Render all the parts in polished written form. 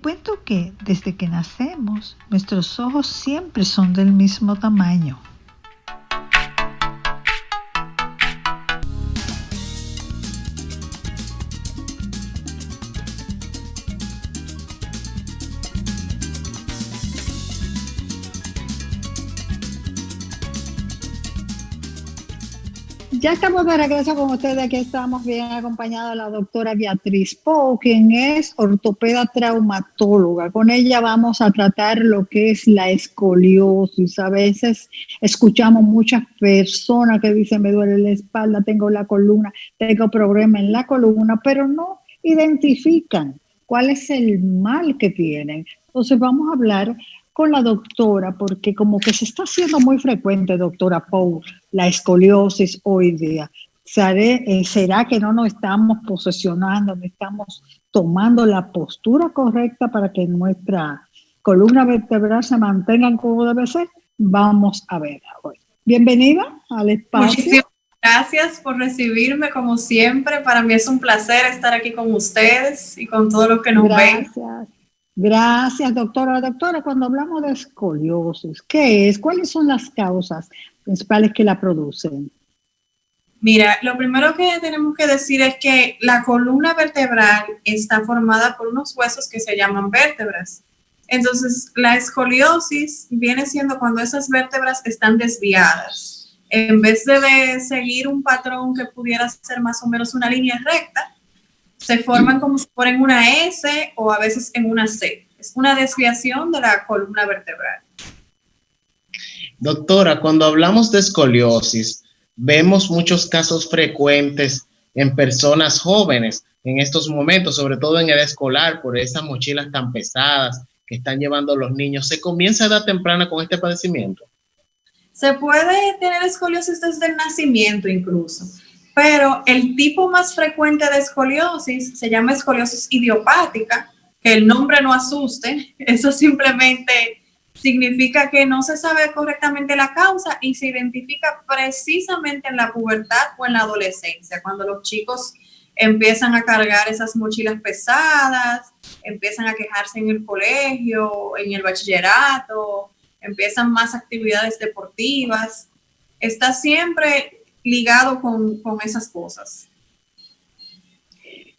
cuento que desde que nacemos, nuestros ojos siempre son del mismo tamaño. Ya estamos de regreso con ustedes. Aquí estamos bien acompañados de la doctora Beatriz Pou, quien es ortopeda traumatóloga. Con ella vamos a tratar lo que es la escoliosis. A veces escuchamos muchas personas que dicen: me duele la espalda, tengo la columna, tengo problema en la columna, pero no identifican cuál es el mal que tienen. Entonces vamos a hablar con la doctora, porque como que se está haciendo muy frecuente, doctora Pou, la escoliosis hoy día. ¿Será que no nos estamos posesionando, no estamos tomando la postura correcta para que nuestra columna vertebral se mantenga como debe ser? Vamos a ver hoy. Bienvenida al espacio. Muchísimas gracias por recibirme, como siempre. Para mí es un placer estar aquí con ustedes y con todos los que nos ven. Gracias, doctora. Doctora, cuando hablamos de escoliosis, ¿qué es? ¿Cuáles son las causas principales que la producen? Mira, lo primero que tenemos que decir es que la columna vertebral está formada por unos huesos que se llaman vértebras. Entonces, la escoliosis viene siendo cuando esas vértebras están desviadas. En vez de seguir un patrón que pudiera ser más o menos una línea recta, se forman como si fueran una S o a veces en una C. Es una desviación de la columna vertebral. Doctora, cuando hablamos de escoliosis, vemos muchos casos frecuentes en personas jóvenes en estos momentos, sobre todo en edad escolar, por esas mochilas tan pesadas que están llevando los niños. ¿Se comienza a edad temprana con este padecimiento? Se puede tener escoliosis desde el nacimiento incluso. Pero el tipo más frecuente de escoliosis se llama escoliosis idiopática, que el nombre no asuste, eso simplemente significa que no se sabe correctamente la causa y se identifica precisamente en la pubertad o en la adolescencia, cuando los chicos empiezan a cargar esas mochilas pesadas, empiezan a quejarse en el colegio, en el bachillerato, empiezan más actividades deportivas. Está siempre ligado con esas cosas.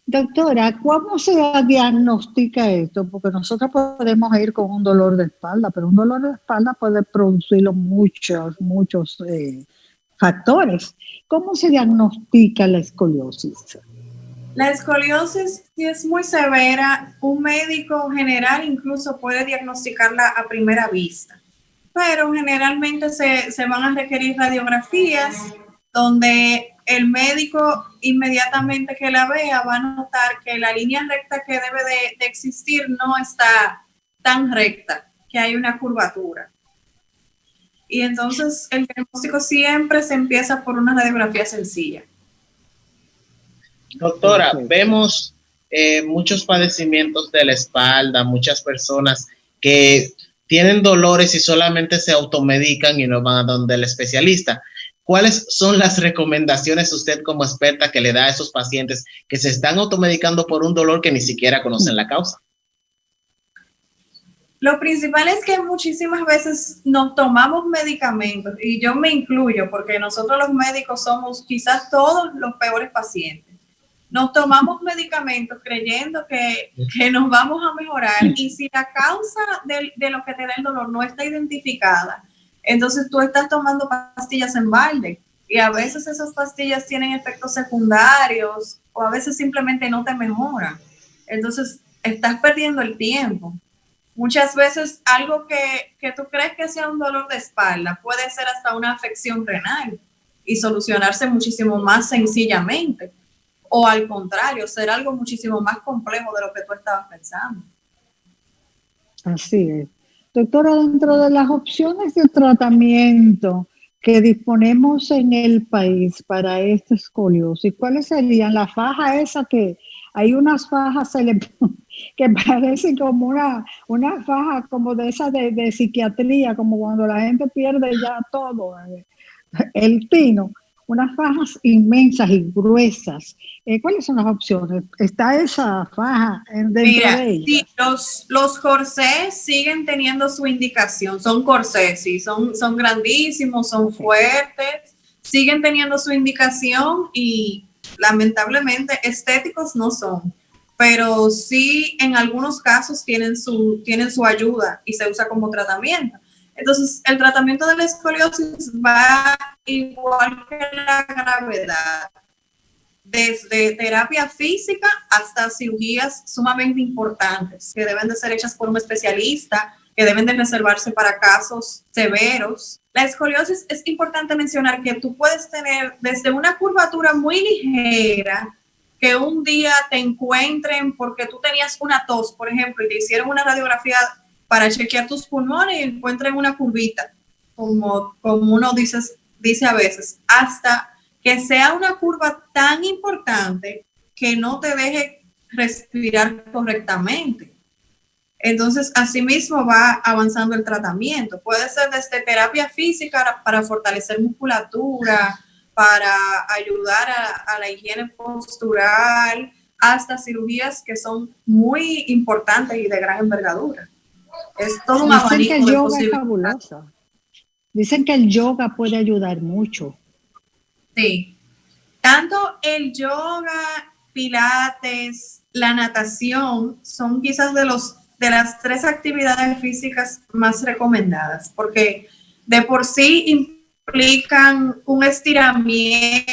Doctora, ¿cómo se diagnostica esto? Porque nosotros podemos ir con un dolor de espalda, pero un dolor de espalda puede producir muchos factores. ¿Cómo se diagnostica la escoliosis? La escoliosis, si es muy severa, un médico general incluso puede diagnosticarla a primera vista, pero generalmente se van a requerir radiografías donde el médico inmediatamente que la vea va a notar que la línea recta que debe de existir no está tan recta, que hay una curvatura. Y entonces el diagnóstico siempre se empieza por una radiografía sencilla. Doctora, vemos muchos padecimientos de la espalda, muchas personas que tienen dolores y solamente se automedican y no van a donde el especialista. ¿Cuáles son las recomendaciones usted como experta que le da a esos pacientes que se están automedicando por un dolor que ni siquiera conocen la causa? Lo principal es que muchísimas veces nos tomamos medicamentos, y yo me incluyo porque nosotros los médicos somos quizás todos los peores pacientes. Nos tomamos medicamentos creyendo que nos vamos a mejorar, y si la causa de lo que te da el dolor no está identificada, entonces tú estás tomando pastillas en balde y a veces esas pastillas tienen efectos secundarios o a veces simplemente no te mejoran. Entonces estás perdiendo el tiempo. Muchas veces algo que tú crees que sea un dolor de espalda puede ser hasta una afección renal y solucionarse muchísimo más sencillamente. O al contrario, ser algo muchísimo más complejo de lo que tú estabas pensando. Así es. Doctora, dentro de las opciones de tratamiento que disponemos en el país para esta escoliosis, ¿cuáles serían? La faja esa que hay unas fajas que parecen como una faja como de esa de psiquiatría, como cuando la gente pierde ya todo, el tino. unas fajas inmensas y gruesas. ¿Cuáles son las opciones? ¿Está esa faja dentro Mira, de sí, ella? los corsés siguen teniendo su indicación, son corsés, sí, son grandísimos, son fuertes, siguen teniendo su indicación y lamentablemente estéticos no son, pero sí en algunos casos tienen su ayuda y se usa como tratamiento. Entonces, el tratamiento de la escoliosis va igual que la gravedad, desde terapia física hasta cirugías sumamente importantes que deben de ser hechas por un especialista, que deben de reservarse para casos severos. La escoliosis, es importante mencionar que tú puedes tener desde una curvatura muy ligera, que un día te encuentren porque tú tenías una tos, por ejemplo, y te hicieron una radiografía para chequear tus pulmones y encuentren una curvita, como uno dice a veces, hasta que sea una curva tan importante que no te deje respirar correctamente. Entonces, asimismo va avanzando el tratamiento. Puede ser desde terapia física para fortalecer musculatura, para ayudar a la higiene postural, hasta cirugías que son muy importantes y de gran envergadura. Es todo un Dicen que el abanico de yoga es posibilidades. fabuloso. Dicen que el yoga puede ayudar mucho. Sí, tanto el yoga, pilates, la natación son quizás de las tres actividades físicas más recomendadas, porque de por sí implican un estiramiento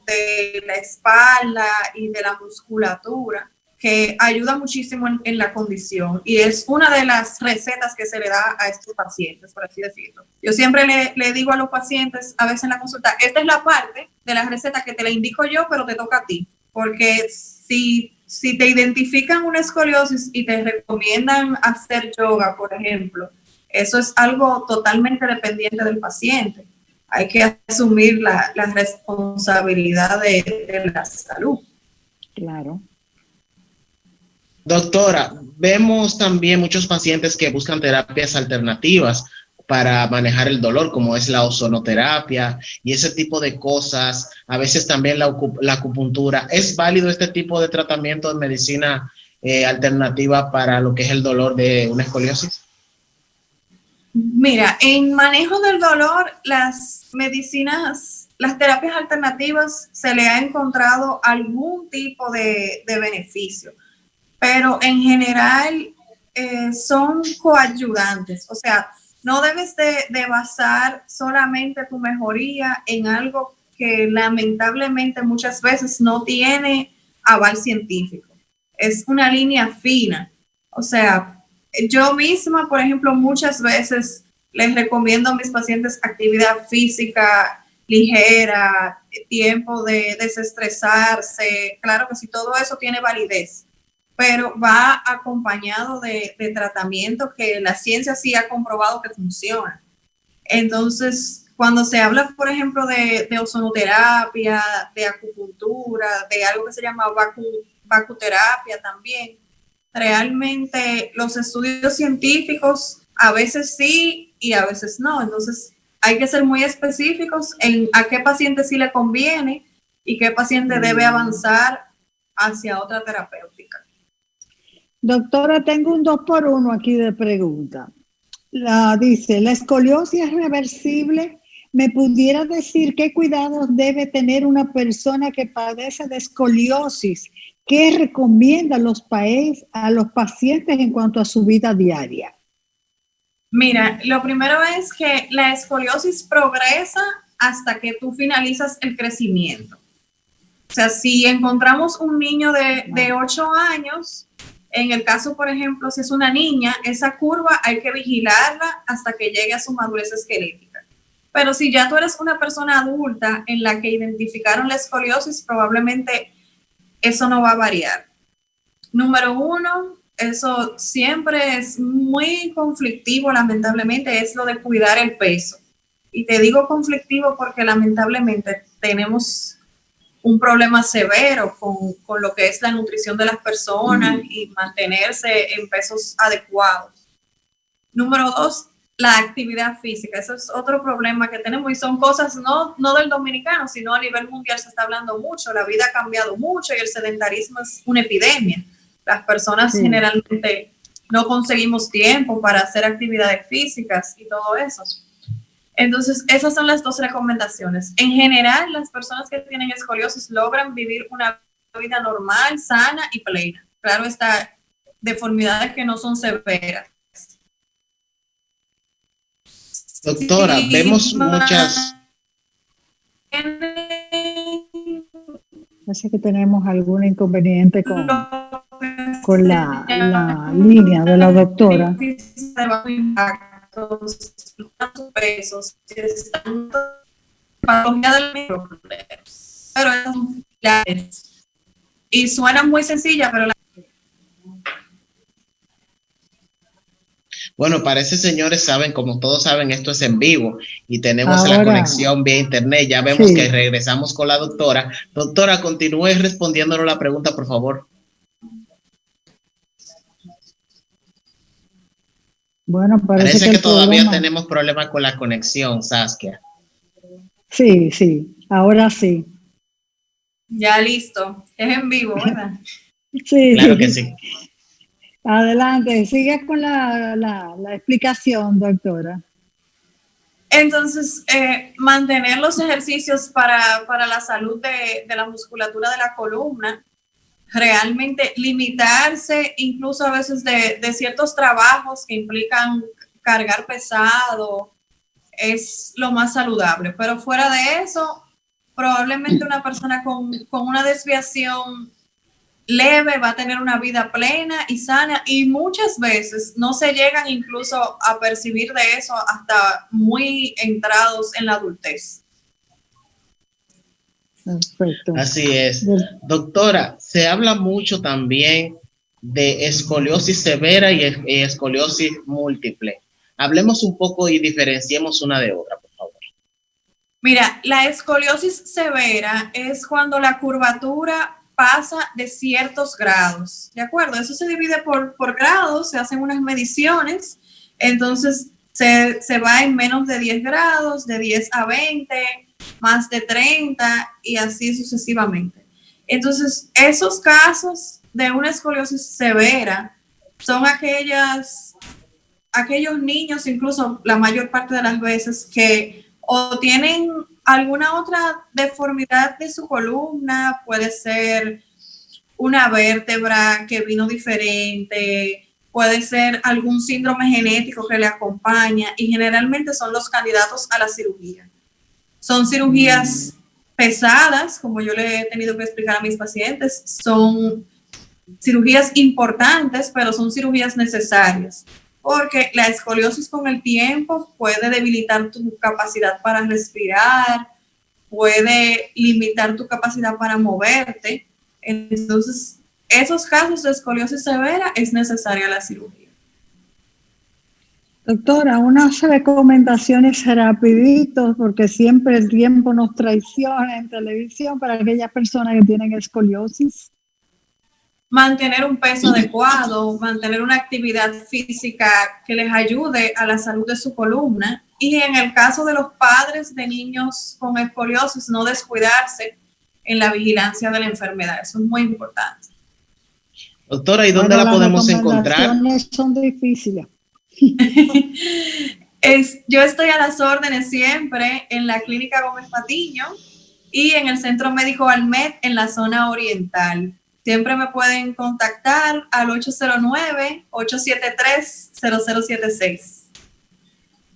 de la espalda y de la musculatura que ayuda muchísimo en la condición y es una de las recetas que se le da a estos pacientes, por así decirlo. Yo siempre le digo a los pacientes, a veces en la consulta, esta es la parte de la receta que te la indico yo, pero te toca a ti, porque si te identifican una escoliosis y te recomiendan hacer yoga, por ejemplo, eso es algo totalmente dependiente del paciente. Hay que asumir la responsabilidad de la salud. Claro. Doctora, vemos también muchos pacientes que buscan terapias alternativas para manejar el dolor, como es la ozonoterapia y ese tipo de cosas. A veces también la acupuntura. ¿Es válido este tipo de tratamiento de medicina alternativa para lo que es el dolor de una escoliosis? Mira, en manejo del dolor, las medicinas, las terapias alternativas, se le ha encontrado algún tipo de beneficio, pero en general son coayudantes, o sea, no debes de basar solamente tu mejoría en algo que lamentablemente muchas veces no tiene aval científico. Es una línea fina, o sea, yo misma, por ejemplo, muchas veces les recomiendo a mis pacientes actividad física ligera, tiempo de desestresarse. Claro que sí, todo eso tiene validez, pero va acompañado de tratamiento que la ciencia sí ha comprobado que funciona. Entonces, cuando se habla, por ejemplo, de ozonoterapia, de acupuntura, de algo que se llama vacuterapia también, realmente los estudios científicos a veces sí y a veces no. Entonces, hay que ser muy específicos en a qué paciente sí le conviene y qué paciente debe avanzar hacia otra terapéutica. Doctora, tengo un 2x1 aquí de pregunta. Dice, ¿la escoliosis es reversible? ¿Me pudiera decir qué cuidados debe tener una persona que padece de escoliosis? ¿Qué recomienda a los pacientes en cuanto a su vida diaria? Mira, lo primero es que la escoliosis progresa hasta que tú finalizas el crecimiento. O sea, si encontramos un niño de 8 años, en el caso, por ejemplo, si es una niña, esa curva hay que vigilarla hasta que llegue a su madurez esquelética. Pero si ya tú eres una persona adulta en la que identificaron la escoliosis, probablemente eso no va a variar. Número uno, eso siempre es muy conflictivo, lamentablemente, es lo de cuidar el peso. Y te digo conflictivo porque lamentablemente tenemos un problema severo con lo que es la nutrición de las personas y mantenerse en pesos adecuados. Número dos, la actividad física. Eso es otro problema que tenemos y son cosas no del dominicano, sino a nivel mundial se está hablando mucho. La vida ha cambiado mucho y el sedentarismo es una epidemia. Las personas generalmente no conseguimos tiempo para hacer actividades físicas y todo eso. Entonces, esas son las 2 recomendaciones. En general, las personas que tienen escoliosis logran vivir una vida normal, sana y plena. Claro está, deformidades que no son severas. Doctora, vemos muchas... Parece que tenemos algún inconveniente con la línea de la doctora. Y suena muy sencilla, pero Bueno, parece, señores, saben, como todos saben, esto es en vivo y tenemos la conexión vía internet. Ya vemos que regresamos con la doctora. Doctora, continúe respondiéndonos la pregunta, por favor. Bueno, parece que todavía tenemos problemas con la conexión, Saskia. Sí, ahora sí. Ya listo, es en vivo, ¿verdad? Sí. Claro que sí. Adelante, sigue con la explicación, doctora. Entonces, mantener los ejercicios para la salud de la musculatura de la columna, realmente limitarse incluso a veces de ciertos trabajos que implican cargar pesado, es lo más saludable. Pero fuera de eso, probablemente una persona con una desviación leve va a tener una vida plena y sana, y muchas veces no se llegan incluso a percibir de eso hasta muy entrados en la adultez. Perfecto. Así es. Doctora, se habla mucho también de escoliosis severa y escoliosis múltiple. Hablemos un poco y diferenciemos una de otra, por favor. Mira, la escoliosis severa es cuando la curvatura pasa de ciertos grados, ¿de acuerdo? Eso se divide por grados, se hacen unas mediciones, entonces se va en menos de 10 grados, de 10 a 20, más de 30 y así sucesivamente. Entonces, esos casos de una escoliosis severa son aquellos niños, incluso la mayor parte de las veces, que o tienen alguna otra deformidad de su columna, puede ser una vértebra que vino diferente, puede ser algún síndrome genético que le acompaña, y generalmente son los candidatos a la cirugía. Son cirugías pesadas, como yo le he tenido que explicar a mis pacientes, son cirugías importantes, pero son cirugías necesarias, porque la escoliosis con el tiempo puede debilitar tu capacidad para respirar, puede limitar tu capacidad para moverte. Entonces, esos casos de escoliosis severa es necesaria la cirugía. Doctora, unas recomendaciones rapiditos, porque siempre el tiempo nos traiciona en televisión para aquellas personas que tienen escoliosis. Mantener un peso adecuado, mantener una actividad física que les ayude a la salud de su columna, y en el caso de los padres de niños con escoliosis, no descuidarse en la vigilancia de la enfermedad. Eso es muy importante. Doctora, ¿y dónde la podemos encontrar? Las recomendaciones son difíciles. Yo estoy a las órdenes siempre en la Clínica Gómez Patiño y en el Centro Médico Almed en la zona oriental. Siempre me pueden contactar al 809-873-0076.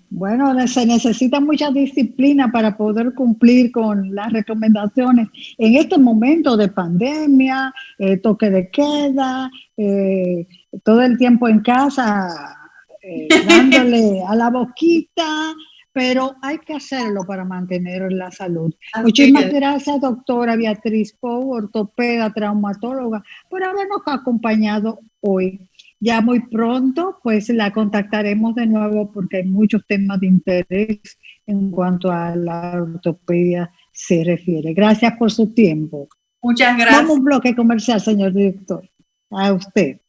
Bueno, se necesita mucha disciplina para poder cumplir con las recomendaciones en este momento de pandemia, toque de queda, todo el tiempo en casa, dándole a la boquita, pero hay que hacerlo para mantener la salud. Muchísimas gracias, doctora Beatriz Pou, ortopeda, traumatóloga, por habernos acompañado hoy. Ya muy pronto, pues la contactaremos de nuevo porque hay muchos temas de interés en cuanto a la ortopedia se refiere. Gracias por su tiempo. Muchas gracias. Vamos a un bloque comercial, señor director. A usted.